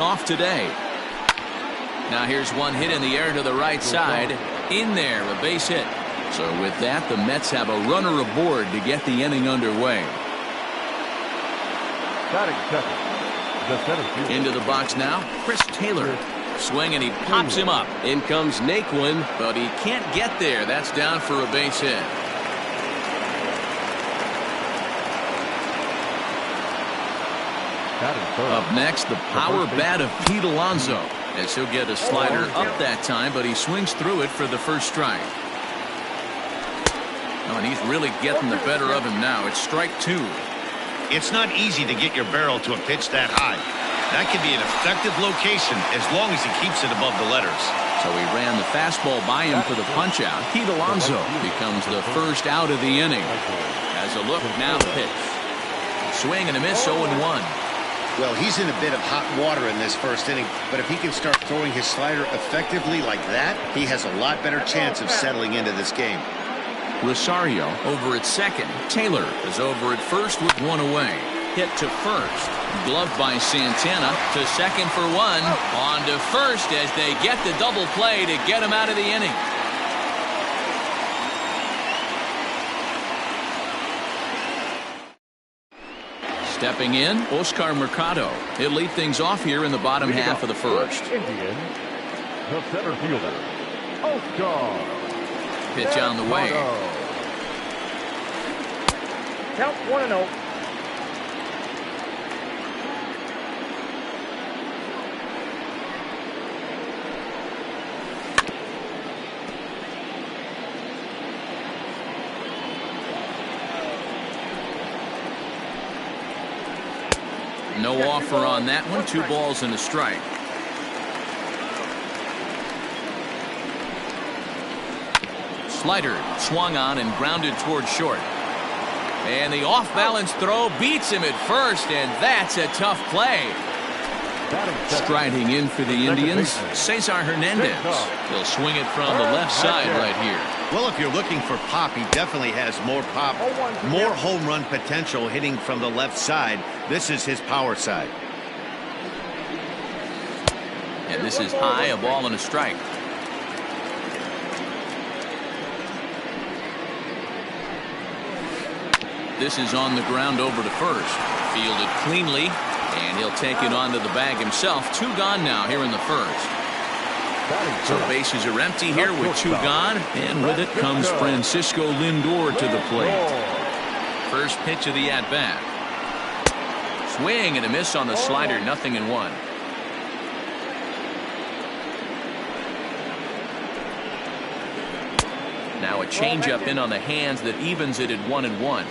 off today. Now here's one hit in the air to the right side. In there, a base hit. So with that, the Mets have a runner aboard to get the inning underway. Into the box now, Chris Taylor. Swing and he pops him up. In comes Naquin, but he can't get there. That's down for a base hit. Up next, the power bat of Pete Alonso, as he'll get a slider up that time, but he swings through it for the first strike. Oh, and he's really getting the better of him now. It's strike two. It's not easy to get your barrel to a pitch that high. That can be an effective location as long as he keeps it above the letters. So he ran the fastball by him for the punch out. Pete Alonso becomes the first out of the inning. As a look now, the pitch. Swing and a miss, 0-1. Well, he's in a bit of hot water in this first inning, but if he can start throwing his slider effectively like that, he has a lot better chance of settling into this game. Rosario over at second. Taylor is over at first with one away. Hit to first. Gloved by Santana to second for one. On to first as they get the double play to get him out of the inning. Stepping in, Oscar Mercado. He'll lead things off here in the bottom half of the first. Indian, the center fielder, Oscar. Pitch on the way. Count 1-0. No offer on that one. 2 balls and a strike. Slider swung on and grounded toward short. And the off-balance throw beats him at first, and that's a tough play. Striding in for the Indians, Cesar Hernandez. He'll swing it from the left side right here. Well, if you're looking for pop, he definitely has more pop, more home run potential hitting from the left side. This is his power side. And this is high, a ball and a strike. This is on the ground over to first. Fielded cleanly, and he'll take it onto the bag himself. 2 gone now here in the first. So bases are empty here with 2 gone, and with it comes Francisco Lindor to the plate. First pitch of the at-bat. Swing and a miss on the slider, 0-1. Now a changeup in on the hands that evens it at 1-1.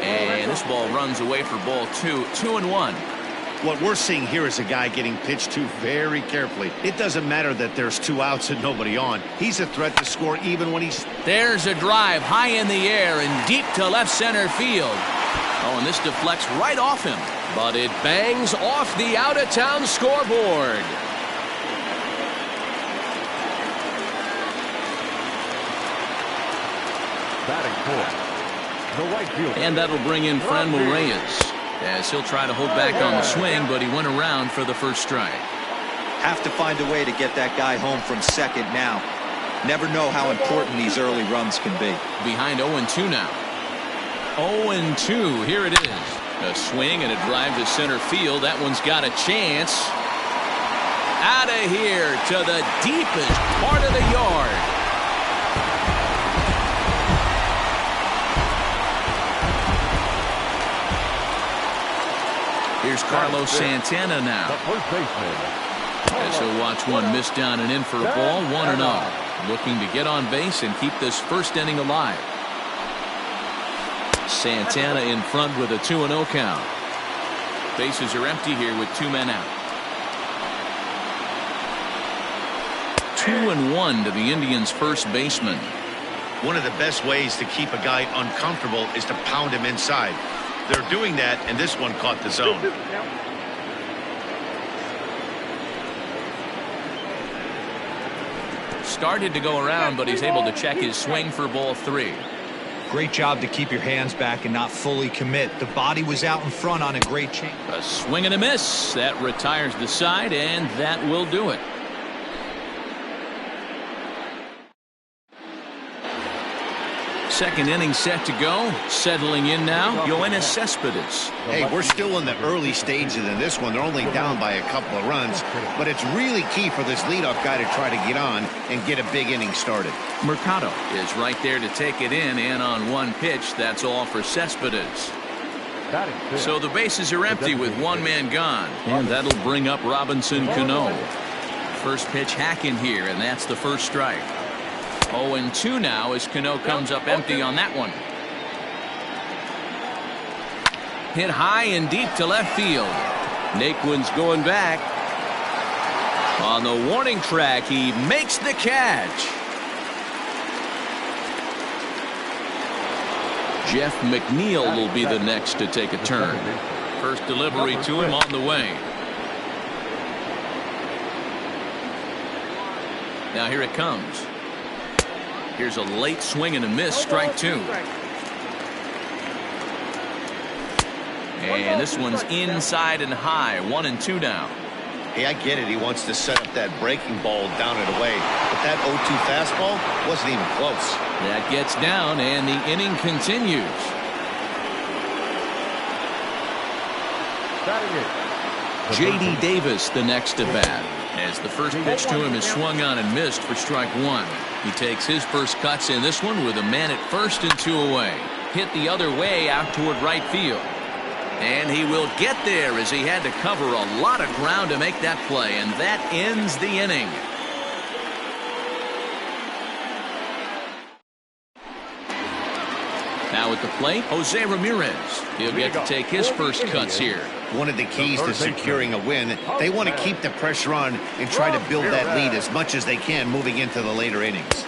And this ball runs away for ball 2. 2-1. What we're seeing here is a guy getting pitched to very carefully. It doesn't matter that there's 2 outs and nobody on. He's a threat to score even when he's... There's a drive high in the air and deep to left center field. Oh, and this deflects right off him. But it bangs off the out-of-town scoreboard. Batting fourth. And that'll bring in Franmil Reyes, as he'll try to hold back on the swing, but he went around for the first strike. Have to find a way to get that guy home from second now. Never know how important these early runs can be. Behind 0-2 now. 0-2, here it is. A swing and a drive to center field. That one's got a chance. Out of here to the deepest part of the yard. Here's Carlos Santana now. As he'll watch one miss down and in for a ball, 1-0. Looking to get on base and keep this first inning alive. Santana in front with a 2-0 count. Bases are empty here with 2 men out. 2-1 to the Indians' first baseman. One of the best ways to keep a guy uncomfortable is to pound him inside. They're doing that, and this one caught the zone. Started to go around, but he's able to check his swing for ball 3. Great job to keep your hands back and not fully commit. The body was out in front on a great change. A swing and a miss. That retires the side, and that will do it. Second inning set to go. Settling in now, Yoenis Cespedes. Hey, we're still in the early stages in this one. They're only down by a couple of runs, but it's really key for this leadoff guy to try to get on and get a big inning started. Mercado is right there to take it in, and on one pitch, that's all for Cespedes. So the bases are empty with one man gone, and that'll bring up Robinson Cano. First pitch hacking here, and that's the first strike. 0-2 now as Cano comes up empty on that one. Hit high and deep to left field. Naquin's going back. On the warning track, he makes the catch. Jeff McNeil will be the next to take a turn. First delivery to him on the way. Now here it comes. Here's a late swing and a miss, strike two. And this one's inside and high, 1-2 now. Hey, I get it. He wants to set up that breaking ball down and away. But that 0-2 fastball wasn't even close. That gets down, and the inning continues. J.D. Davis the next to bat, as the first pitch to him is swung on and missed for strike one. He takes his first cuts in this one with a man at first and two away. Hit the other way out toward right field. And he will get there as he had to cover a lot of ground to make that play, and that ends the inning. Now at the plate, Jose Ramirez. He'll get to take his first cuts here. One of the keys to securing a win, they want to keep the pressure on and try to build that lead as much as they can moving into the later innings.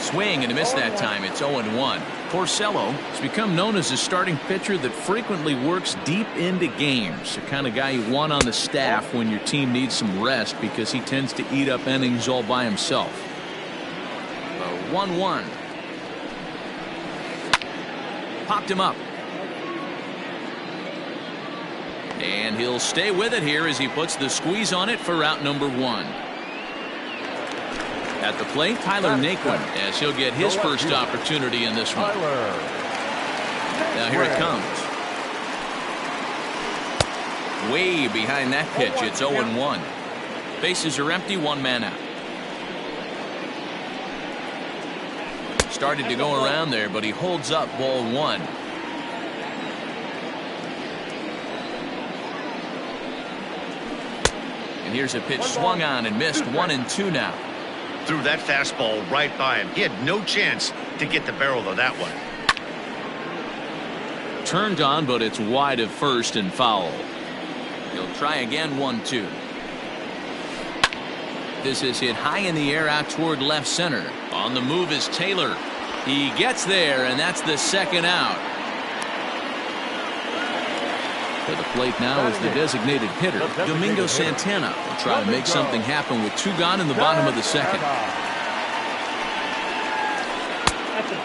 Swing and a miss that time. It's 0-1. Porcello has become known as a starting pitcher that frequently works deep into games. The kind of guy you want on the staff when your team needs some rest because he tends to eat up innings all by himself. 1-1. Popped him up. And he'll stay with it here as he puts the squeeze on it for out number one. At the plate, Tyler Naquin, as he'll get his first opportunity in this one. Now here it comes. Way behind that pitch. It's 0-1. Bases are empty, one man out. Started to go around there, but he holds up ball one. And here's a pitch swung on and missed, 1-2 now. Threw that fastball right by him. He had no chance to get the barrel of that one. Turned on, but it's wide of first and foul. He'll try again, 1-2. This is hit high in the air out toward left center. On the move is Taylor. He gets there, and that's the second out. To the plate now is the designated hitter, Domingo Santana. Will try to make something happen with two gone in the bottom of the second.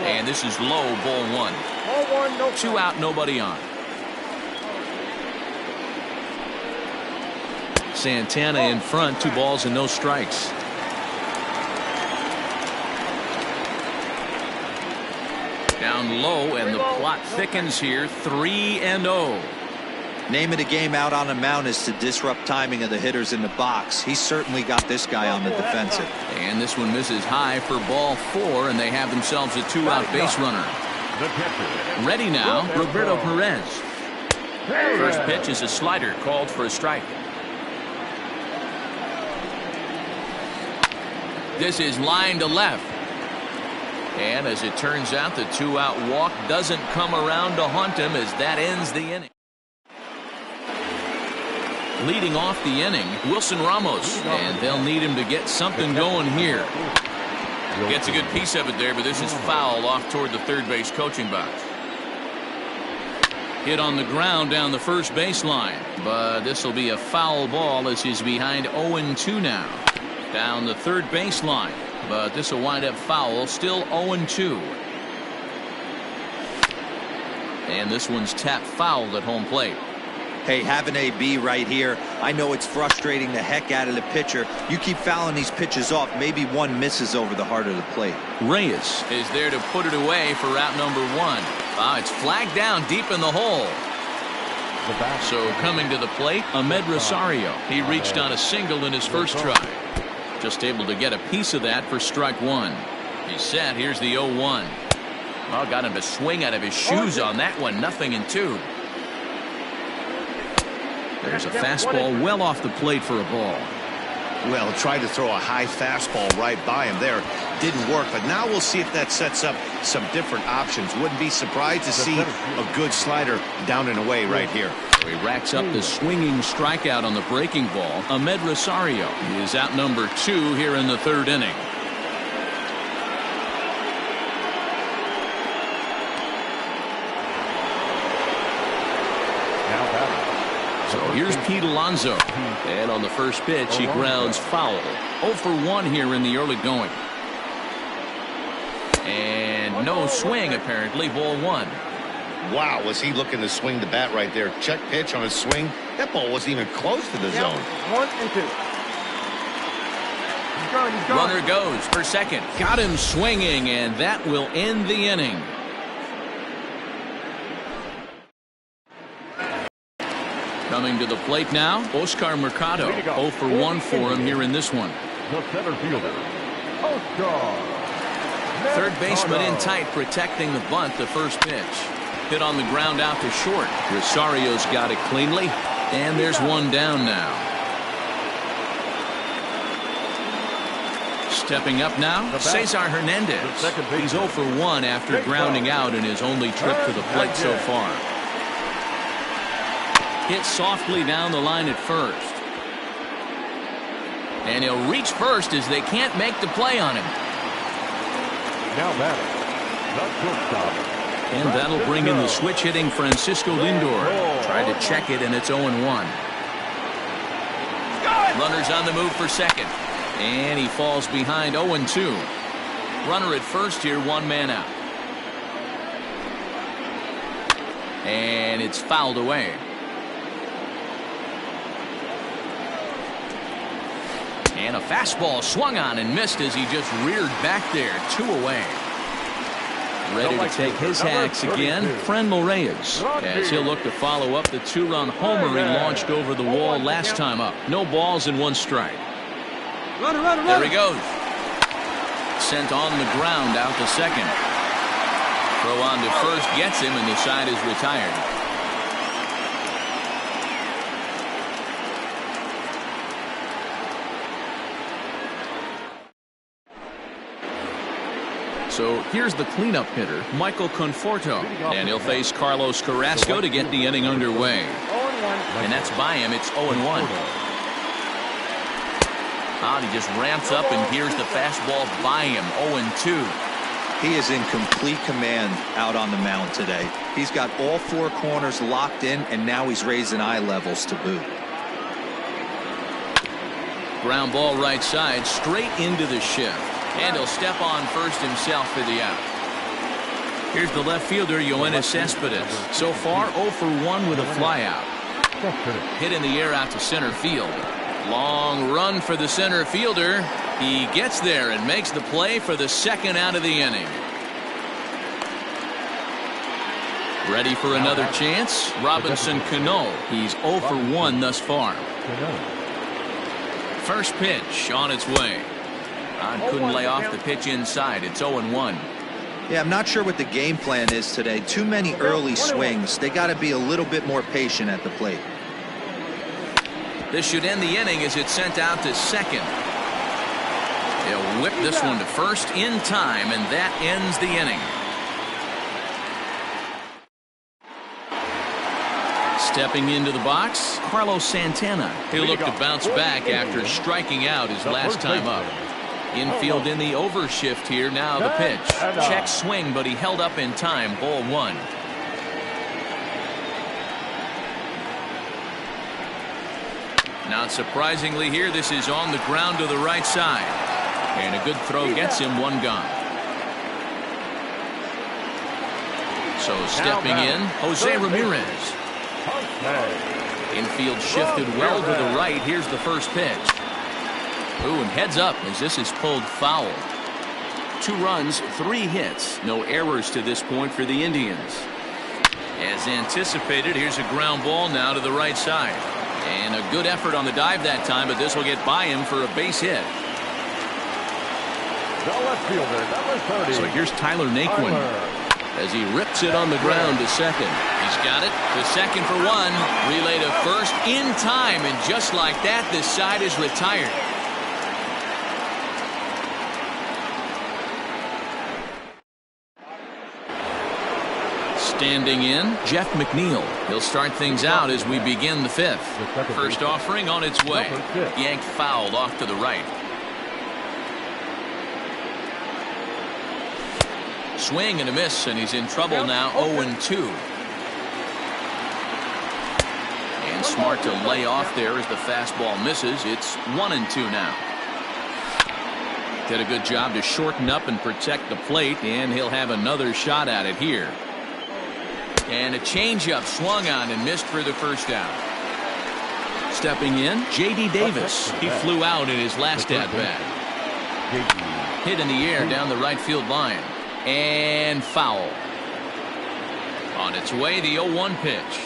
And this is low, ball one. 2 out, nobody on. Santana in front, 2 balls and no strikes. Down low, and the plot thickens here, 3-0. Name of the game out on the mound is to disrupt timing of the hitters in the box. He's certainly got this guy on the defensive. And this one misses high for ball 4, and they have themselves a 2-out base runner. Ready now, Roberto Perez. First pitch is a slider called for a strike. This is line to left. And as it turns out, the 2-out walk doesn't come around to haunt him as that ends the inning. Leading off the inning, Wilson Ramos, and they'll need him to get something going here. Gets a good piece of it there, but this is foul off toward the third base coaching box. Hit on the ground down the first baseline, but this will be a foul ball as he's behind 0-2 now. Down the third baseline, but this will wind up foul, still 0-2. And this one's tapped foul at home plate. Hey, have an AB right here. I know it's frustrating the heck out of the pitcher. You keep fouling these pitches off, maybe one misses over the heart of the plate. Reyes is there to put it away for route number 1. It's flagged down deep in the hole. So coming to the plate, Ahmed Rosario. He reached on a single in his first try. Just able to get a piece of that for strike 1. He's set. Here's the 0-1. Oh, got him to swing out of his shoes on that one. 0-2. There's a fastball well off the plate for a ball. Well, tried to throw a high fastball right by him there. Didn't work, but now we'll see if that sets up some different options. Wouldn't be surprised to see a good slider down and away right here. So he racks up the swinging strikeout on the breaking ball. Ahmed Rosario is out number 2 here in the 3rd inning. So here's Pete Alonso. And on the first pitch, he grounds foul. 0 for 1 here in the early going. And no swing, apparently. Ball 1. Wow, was he looking to swing the bat right there? Check pitch on his swing. That ball wasn't even close to the zone. 1 and 2. He's gone. Runner goes for second. Got him swinging, and that will end the inning. Coming to the plate now, Oscar Mercado. 0 for 1 for him here in this one. The center fielder, Oscar. Third baseman in tight, protecting the bunt. The first pitch. Hit on the ground out to short. Rosario's got it cleanly. And there's one down now. Stepping up now, Cesar Hernandez. He's 0 for 1 after grounding out in his only trip to the plate so far. Hit softly down the line at first. And he'll reach first as they can't make the play on him. Now batting, the shortstop. And that'll bring in the switch hitting Francisco Lindor. Tried to check it, and it's 0-1. Runners on the move for second. And he falls behind 0-2. Runner at first here, 1 man out. And it's fouled away. And a fastball swung on and missed as he just reared back there. 2 away. Ready to take his hacks again, Franmil Reyes, as he'll look to follow up the 2-run homer he launched over the wall last time up. No balls and 1 strike. There he goes. Sent on the ground out to second. Throw on to first gets him, and the side is retired. So here's the cleanup hitter, Michael Conforto. And he'll face Carlos Carrasco to get the inning underway. And that's by him. It's 0-1. He just ramps up, and here's the fastball by him. 0-2. He is in complete command out on the mound today. He's got all 4 corners locked in, and now he's raising eye levels to boot. Ground ball right side, straight into the shift. And he'll step on first himself for the out. Here's the left fielder, Yoenis Cespedes. So far, 0 for 1 with a flyout. Hit in the air out to center field. Long run for the center fielder. He gets there and makes the play for the 2nd out of the inning. Ready for another chance? Robinson Cano. He's 0 for 1 thus far. First pitch on its way. Couldn't lay off the pitch inside. It's 0-1. Yeah, I'm not sure what the game plan is today. Too many early swings. They got to be a little bit more patient at the plate. This should end the inning as it's sent out to second. He'll whip this one to first in time, and that ends the inning. Stepping into the box, Carlos Santana. He'll look to bounce back after striking out his last time up. Infield in the overshift here. Now the pitch. Check swing, but he held up in time. Ball 1. Not surprisingly here, this is on the ground to the right side. And a good throw gets him 1 gone. So stepping in, Jose Ramirez. Infield shifted well to the right. Here's the first pitch. Ooh, and heads up as this is pulled foul. 2 runs, 3 hits. No errors to this point for the Indians. As anticipated, here's a ground ball now to the right side. And a good effort on the dive that time, but this will get by him for a base hit. The left fielder, number 30. So here's Tyler Naquin as he rips it on the ground to second. He's got it to second for 1. Relay to first in time, and just like that, this side is retired. Standing in, Jeff McNeil. He'll start things out as we begin the 5th. First offering on its way. Yanked fouled off to the right. Swing and a miss, and he's in trouble now. 0-2. And smart to lay off there as the fastball misses. It's 1-2 now. Did a good job to shorten up and protect the plate, and he'll have another shot at it here. And a changeup swung on and missed for the first out. Stepping in, J.D. Davis. He flew out in his last at-bat. Hit in the air down the right field line. And foul. On its way, the 0-1 pitch.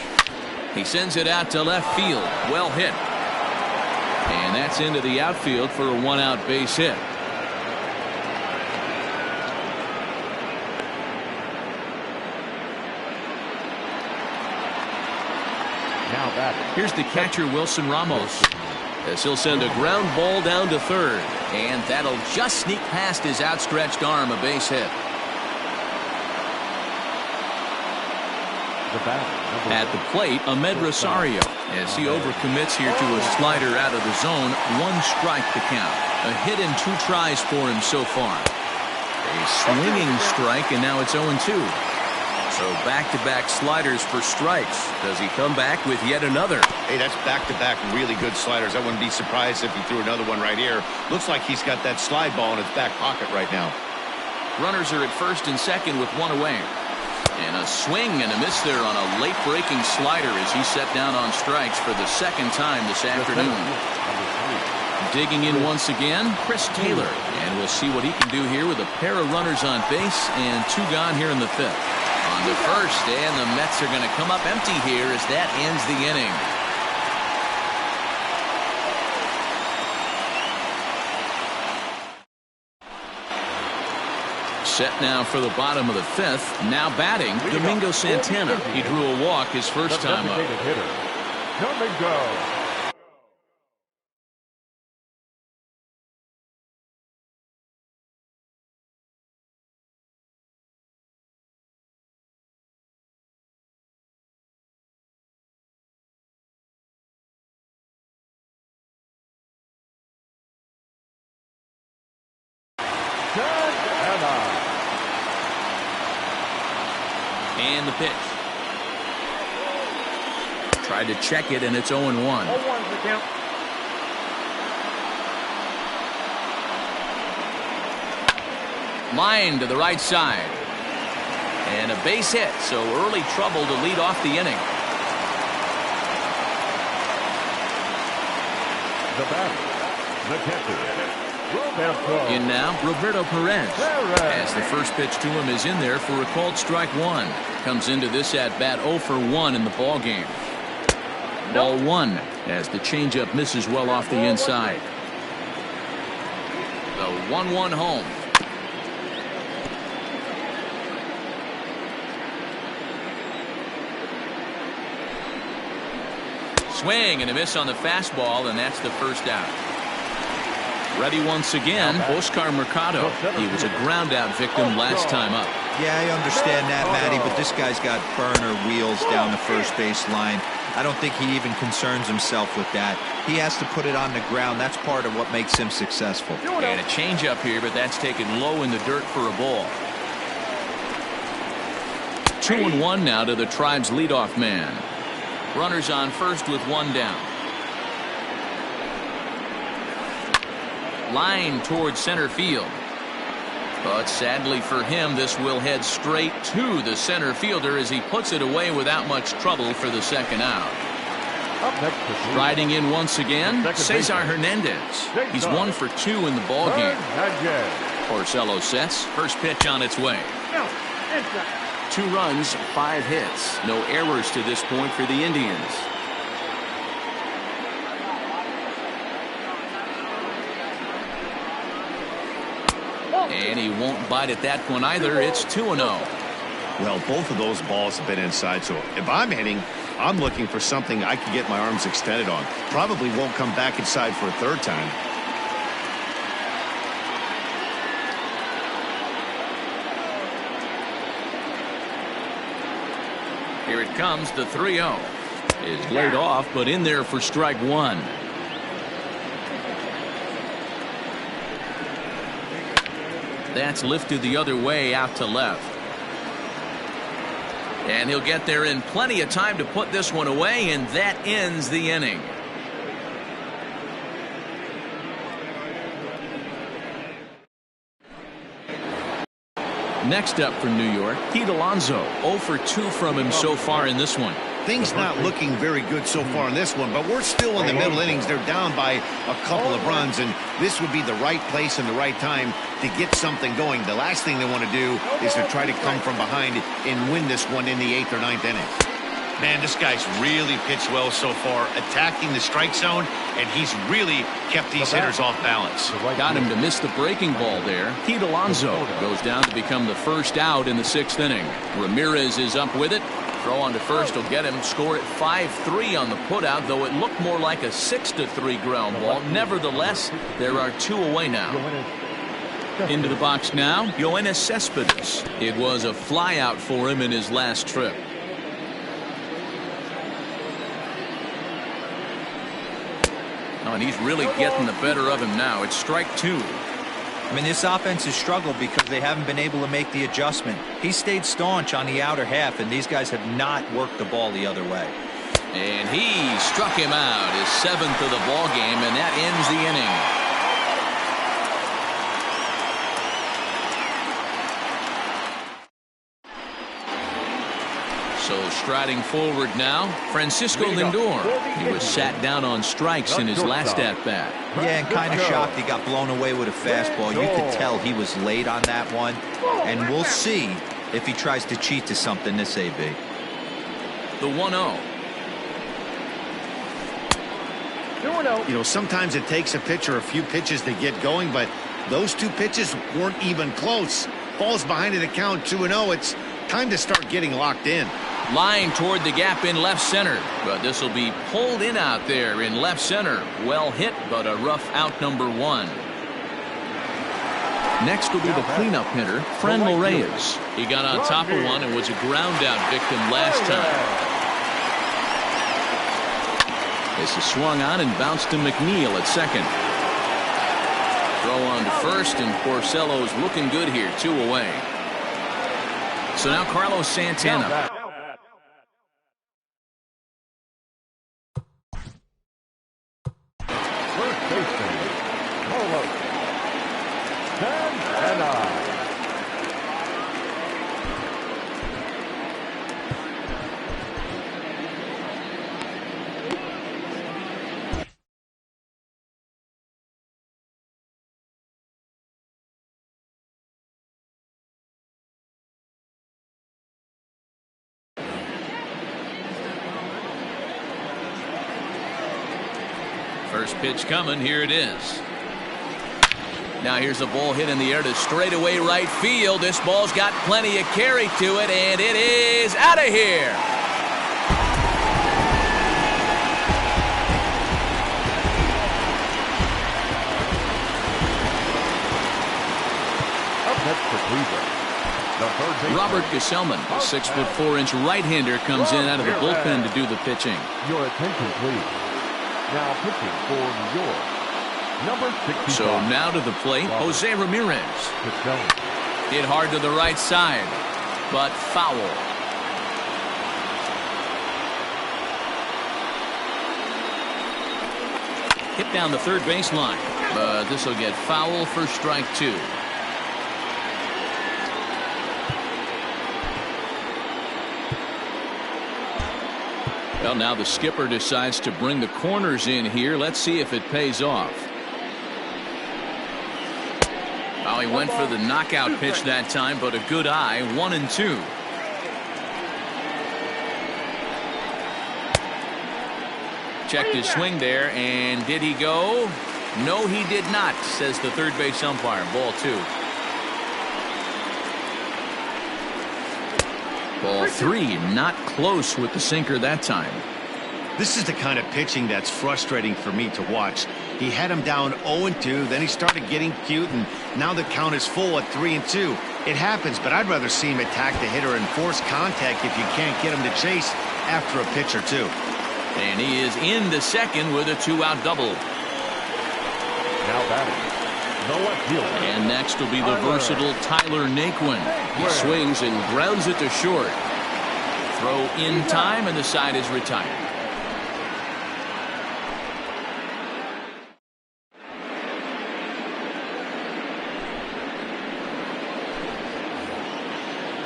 He sends it out to left field. Well hit. And that's into the outfield for a 1-out base hit. Here's the catcher, Wilson Ramos, as he'll send a ground ball down to third, and that'll just sneak past his outstretched arm, a base hit. At the plate, Ahmed Rosario, as he overcommits here to a slider out of the zone. 1 strike to count. A hit and 2 tries for him so far. A swinging strike, and now it's 0-2. So back-to-back sliders for strikes. Does he come back with yet another? Hey, that's back-to-back really good sliders. I wouldn't be surprised if he threw another one right here. Looks like he's got that slide ball in his back pocket right now. Runners are at first and second with 1 away. And a swing and a miss there on a late-breaking slider as he set down on strikes for the 2nd time this afternoon. Digging in once again, Chris Taylor. And we'll see what he can do here with a pair of runners on base and 2 gone here in the 5th. On the first, and the Mets are going to come up empty here as that ends the inning. Set now for the bottom of the 5th. Now batting, Domingo Santana. He drew a walk his first time up. Domingo. And the pitch. Tried to check it, and it's 0-1. 0-1 the count. Line to the right side. And a base hit, so early trouble to lead off the inning. The batter, the catcher. In now, Roberto Perez, as the first pitch to him is in there for a called strike 1. Comes into this at-bat 0 for 1 in the ball game. Ball 1 as the changeup misses well off the inside. The 1-1 home. Swing and a miss on the fastball, and that's the first out. Ready once again, Oscar Mercado. He was a ground-out victim last time up. Yeah, I understand that, Matty, but this guy's got burner wheels down the first base line. I don't think he even concerns himself with that. He has to put it on the ground. That's part of what makes him successful. And a changeup here, but that's taken low in the dirt for a ball. 2-1 now to the Tribe's leadoff man. Runners on first with 1 down. Line towards center field. But sadly for him, this will head straight to the center fielder as he puts it away without much trouble for the second out. Up next to Striding in once again, Cesar Hernandez. He's 1 for 2 in the ball game. Porcello sets. First pitch on its way. 2 runs, 5 hits. No errors to this point for the Indians. And he won't bite at that one either. It's 2-0. Well, both of those balls have been inside, so if I'm hitting, I'm looking for something I can get my arms extended on. Probably won't come back inside for a third time. Here it comes, the 3-0. Is laid off, but in there for strike 1. That's lifted the other way out to left. And he'll get there in plenty of time to put this one away, and that ends the inning. Next up for New York, Pete Alonso. 0 for 2 from him so far in this one. Things not looking very good so far in this one, but we're still in the middle innings. They're down by a couple of runs, and this would be the right place and the right time to get something going. The last thing they want to do is to try to come from behind and win this one in the 8th or 9th inning. Man, this guy's really pitched well so far, attacking the strike zone, and he's really kept these hitters off balance. Got him to miss the breaking ball there. Pete Alonso goes down to become the first out in the 6th inning. Ramirez is up with it. Throw on to first will get him. Score at 5-3 on the putout, though it looked more like a 6-3 ground ball. Nevertheless, there are 2 away now. Into the box now, Yoenis Cespedes. It was a flyout for him in his last trip. Oh, and he's really getting the better of him now. It's strike 2. I mean, this offense has struggled because they haven't been able to make the adjustment. He stayed staunch on the outer half, and these guys have not worked the ball the other way. And he struck him out, his 7th of the ball game, and that ends the inning. So striding forward now, Francisco Lindor. He was sat down on strikes in his last at-bat. Yeah, and kind of shocked he got blown away with a fastball. You could tell he was late on that one. And we'll see if he tries to cheat to something this AB. The 1-0. You know, sometimes it takes a pitcher a few pitches to get going, but those 2 pitches weren't even close. Falls behind in the count 2-0. It's time to start getting locked in. Line toward the gap in left center, but this will be pulled in out there in left center. Well hit, but a rough out number 1. Next will be the cleanup hitter, Franmil Reyes. He got on top of one and was a ground out victim last time. This is swung on and bounced to McNeil at second. Throw on to first, and Porcello's looking good here, 2 away. So now Carlos Santana. First pitch coming. Here it is. Now here's a ball hit in the air to straightaway right field. This ball's got plenty of carry to it, and it is out of here. Up next for Cleveland, the third baseman. Robert Gesellman, the 6'4" right-hander, comes in out of the bullpen to do the pitching. Your attention, please. Now pitching for New York, number 65. So now to the plate, Jose Ramirez. Hit hard to the right side, but foul. Hit down the third baseline, but this will get foul for strike 2. Well, now the skipper decides to bring the corners in here. Let's see if it pays off. Oh, he went for the knockout pitch that time, but a good eye. 1-2. Checked his swing there, and did he go? No, he did not, says the third base umpire. Ball 2. Ball 3, not close with the sinker that time. This is the kind of pitching that's frustrating for me to watch. He had him down 0-2, then he started getting cute, and now the count is full at 3-2. It happens, but I'd rather see him attack the hitter and force contact if you can't get him to chase after a pitch or two. And he is into second with a 2-out double. Now batting, the left fielder. And next will be the versatile Tyler Naquin. He swings and grounds it to short. Throw in time, and the side is retired.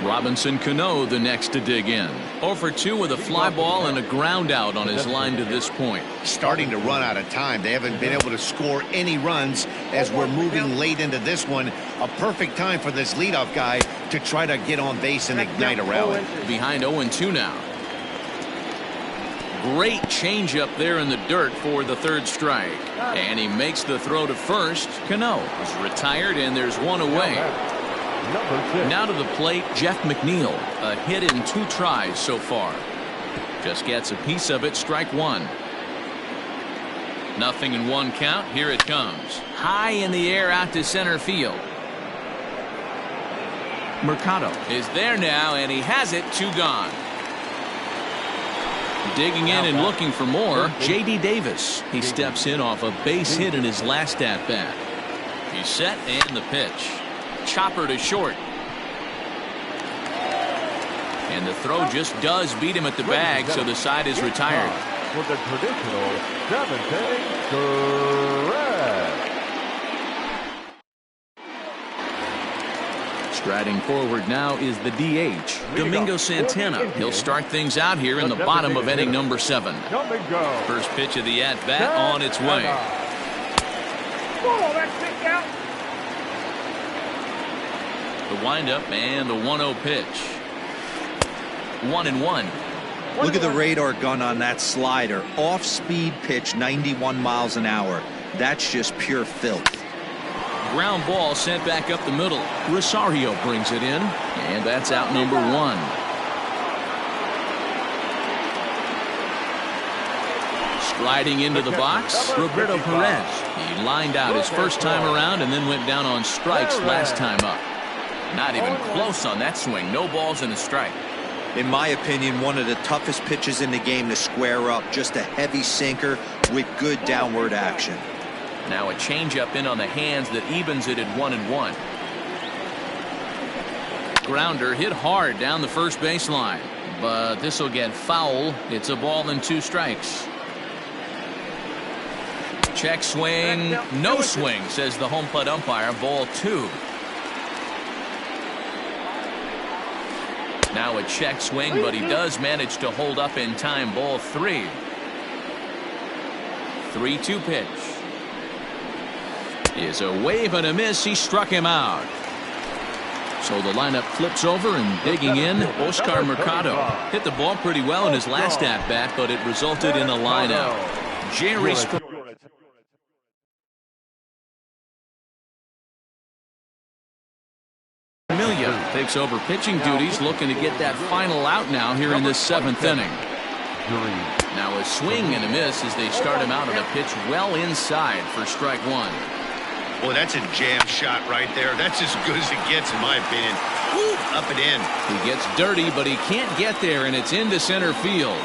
Robinson Cano the next to dig in. 0 for 2 with a fly ball and a ground out on his line to this point. Starting to run out of time. They haven't been able to score any runs as we're moving late into this one. A perfect time for this leadoff guy to try to get on base and ignite a rally. Behind 0-2 now. Great changeup there in the dirt for the third strike. And he makes the throw to first. Cano is retired, and there's one away. Now to the plate, Jeff McNeil. A hit in 2 tries so far. Just gets a piece of it. Strike 1. 0-1 count. Here it comes. High in the air out to center field. Mercado is there now, and he has it. 2 gone. Digging in and looking for more, J.D. Davis. He steps in off a base hit in his last at-bat. He's set, and the pitch. Chopper to short. And the throw just does beat him at the bag, so the side is retired. For the traditional 7th correct. Striding forward now is the DH, Domingo Santana. He'll start things out here in the bottom of inning number 7. First pitch of the at-bat on its way. The windup and the 1-0 pitch. 1-1. Look at the radar gun on that slider. Off-speed pitch, 91 miles an hour. That's just pure filth. Ground ball sent back up the middle. Rosario brings it in, and that's out number 1. Striding into the box, Roberto Perez. He lined out his first time around and then went down on strikes last time up. Not even close on that swing. No balls and a strike. In my opinion, one of the toughest pitches in the game to square up. Just a heavy sinker with good downward action. Now a changeup in on the hands that evens it at 1-1. Grounder hit hard down the first baseline, but this will get foul. It's a ball and 2 strikes. Check swing, no swing, says the home plate umpire. Ball 2. Now a check swing, but he does manage to hold up in time. Ball 3. 3-2 pitch. Is a wave and a miss. He struck him out. So the lineup flips over, and digging in, Oscar Mercado. Hit the ball pretty well in his last at-bat, but it resulted in a line-out. Jerry Amelia takes over pitching duties, looking to get that final out now here in this 7th inning. Now a swing and a miss as they start him out on a pitch well inside for strike 1. Boy, that's a jam shot right there. That's as good as it gets, in my opinion. Woo, up and in. He gets dirty, but he can't get there, and it's into center field.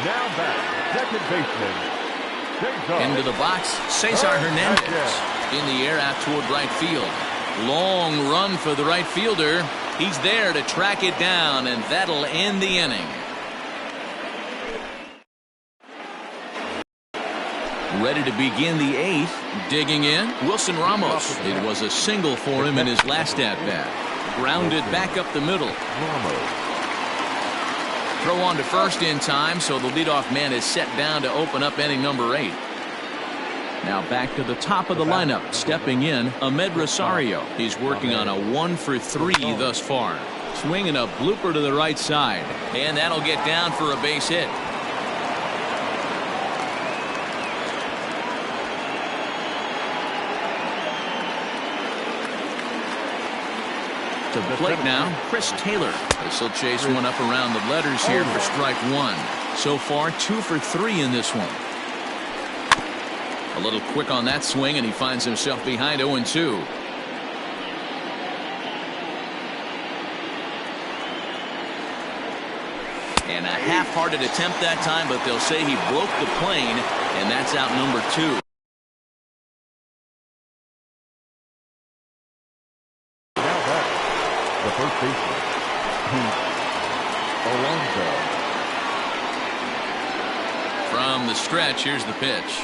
Now back, second baseman. Into the box, Cesar Hernandez. In the air out toward right field. Long run for the right fielder. He's there to track it down, and that'll end the inning. Ready to begin the 8th. Digging in, Wilson Ramos. It was a single for him in his last at-bat. Grounded back up the middle. Throw on to first in time, so the leadoff man is set down to open up inning number 8. Now back to the top of the lineup. Stepping in, Ahmed Rosario. He's working on a 1-for-3 thus far. Swinging a blooper to the right side. And that'll get down for a base hit. To the plate now, Chris Taylor. This will chase one up around the letters here for strike 1. So far, 2 for 3 in this one. A little quick on that swing, and he finds himself behind 0-2. And a half-hearted attempt that time, but they'll say he broke the plane, and that's out number 2. The first baseman, Pete Alonso. From the stretch, here's the pitch.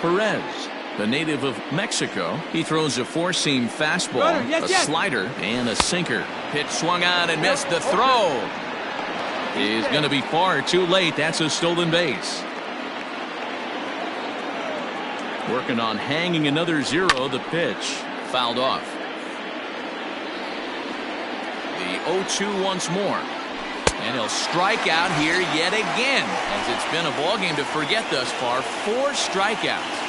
Perez, the native of Mexico, he throws a four-seam fastball, a slider, and a sinker. Pitch swung on and missed. The throw is going to be far too late. That's a stolen base. Working on hanging another 0. The pitch fouled off. The 0-2 once more. And he'll strike out here yet again, as it's been a ballgame to forget thus far. 4 strikeouts.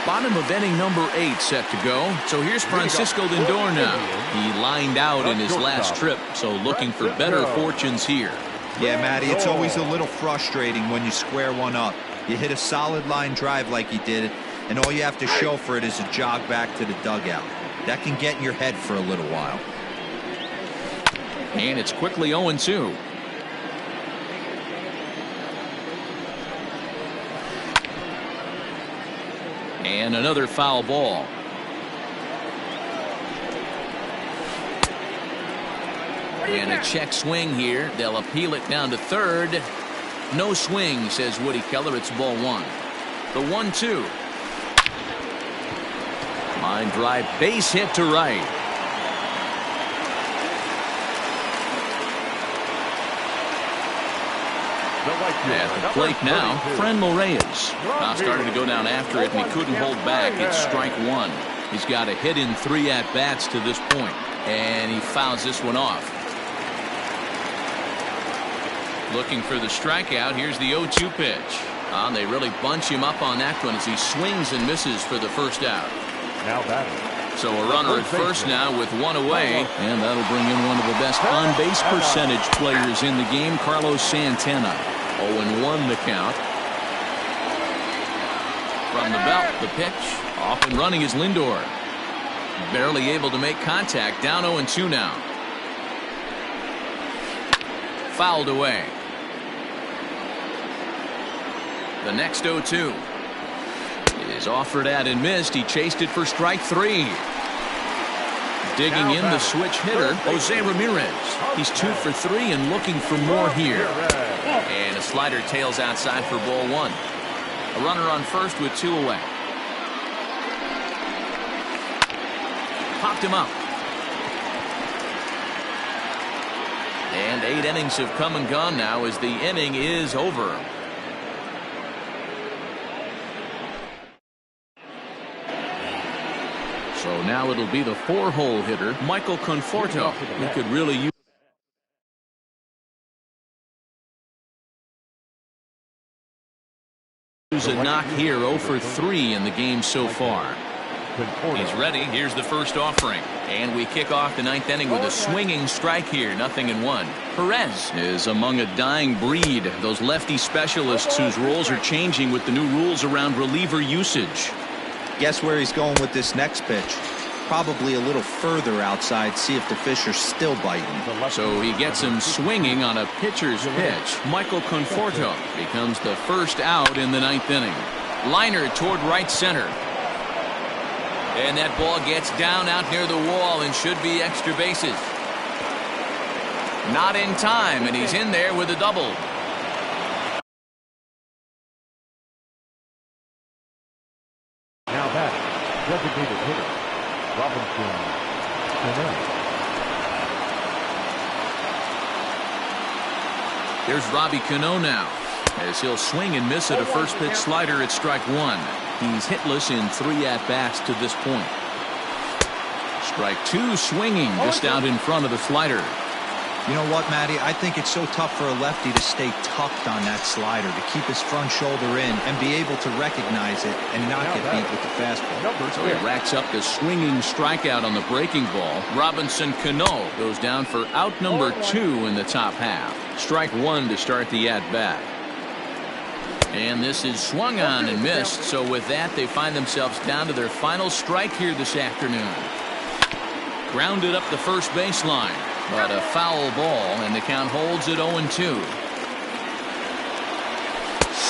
Bottom of inning number 8 set to go. So here's Francisco Lindor now. He lined out in his last trip, so looking for better fortunes here. Yeah, Matty, it's always a little frustrating when you square one up. You hit a solid line drive like he did, and all you have to show for it is a jog back to the dugout. That can get in your head for a little while. And it's quickly 0-2. And another foul ball. And a check swing here. They'll appeal it down to third. No swing, says Woody Keller. It's ball 1. The 1-2. Line drive, base hit to right. At the plate now, Franmil Reyes. Now starting to go down after it, and he couldn't hold back. It's strike 1. He's got a hit in 3 at-bats to this point, and he fouls this one off. Looking for the strikeout. Here's the 0-2 pitch. They really bunch him up on that one as he swings and misses for the first out. Now batting. So a runner at first now with 1 away, and that'll bring in one of the best on-base percentage players in the game, Carlos Santana. 0-1 the count. From the belt, the pitch. Off and running is Lindor. Barely able to make contact. Down 0-2 now. Fouled away. The next 0-2 is offered at and missed. He chased it for strike 3. Digging in the switch hitter, Jose Ramirez. He's 2 for 3 and looking for more here. And a slider tails outside for ball 1. A runner on first with 2 away. Popped him up. And 8 innings have come and gone now as the inning is over. So now it'll be the 4-hole hitter, Michael Conforto. He could really use a knock here. 0 for 3 in the game so far. He's ready. Here's the first offering. And we kick off the 9th inning with a swinging strike here. 0-1. Perez is among a dying breed. Those lefty specialists whose roles are changing with the new rules around reliever usage. Guess where he's going with this next pitch? Probably a little further outside, see if the fish are still biting. So he gets him swinging on a pitcher's pitch. Michael Conforto becomes the first out in the 9th inning. Liner toward right center. And that ball gets down out near the wall and should be extra bases. Not in time, and he's in there with a double. Now back, designated hitter, Robinson Cano. Here's Robbie Cano now, as he'll swing and miss at a first pitch slider at strike one. He's hitless in 3 at-bats to this point. Strike two, swinging just out in front of the slider. You know what, Matty? I think it's so tough for a lefty to stay tucked on that slider, to keep his front shoulder in and be able to recognize it and not get beat with the fastball. So he racks up the swinging strikeout on the breaking ball. Robinson Cano goes down for out number 2 in the top half. Strike one to start the at-bat. And this is swung on and missed. So with that, they find themselves down to their final strike here this afternoon. Grounded up the first baseline, but a foul ball, and the count holds at 0-2.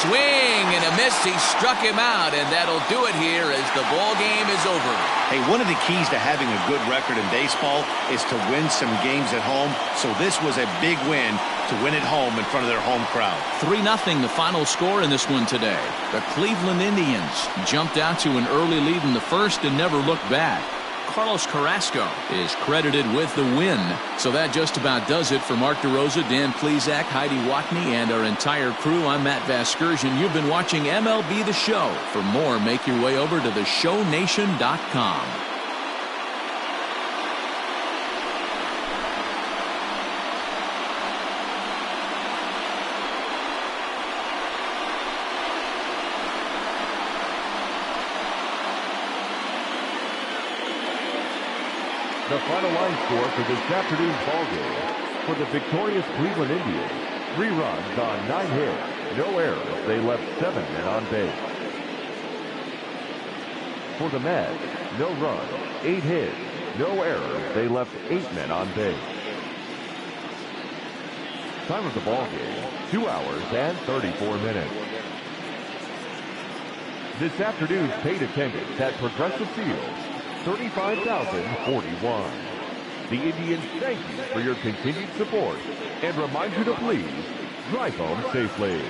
Swing and a miss. He struck him out, and that'll do it here as the ball game is over. Hey, one of the keys to having a good record in baseball is to win some games at home. So this was a big win to win at home in front of their home crowd. 3-0 the final score in this one today. The Cleveland Indians jumped out to an early lead in the first and never looked back. Carlos Carrasco is credited with the win. So that just about does it for Mark DeRosa, Dan Plesac, Heidi Watney, and our entire crew. I'm Matt Vasgersian. You've been watching MLB The Show. For more, make your way over to theshownation.com. The final line score for this afternoon's ballgame. For the victorious Cleveland Indians, 3 runs on 9 hits, no errors. They left 7 men on base. For the Mets, no runs, 8 hits, no errors. They left 8 men on base. Time of the ballgame, 2 hours and 34 minutes. This afternoon's paid attendance at Progressive Field, 35,041. The Indians thank you for your continued support and remind you to please drive home safely.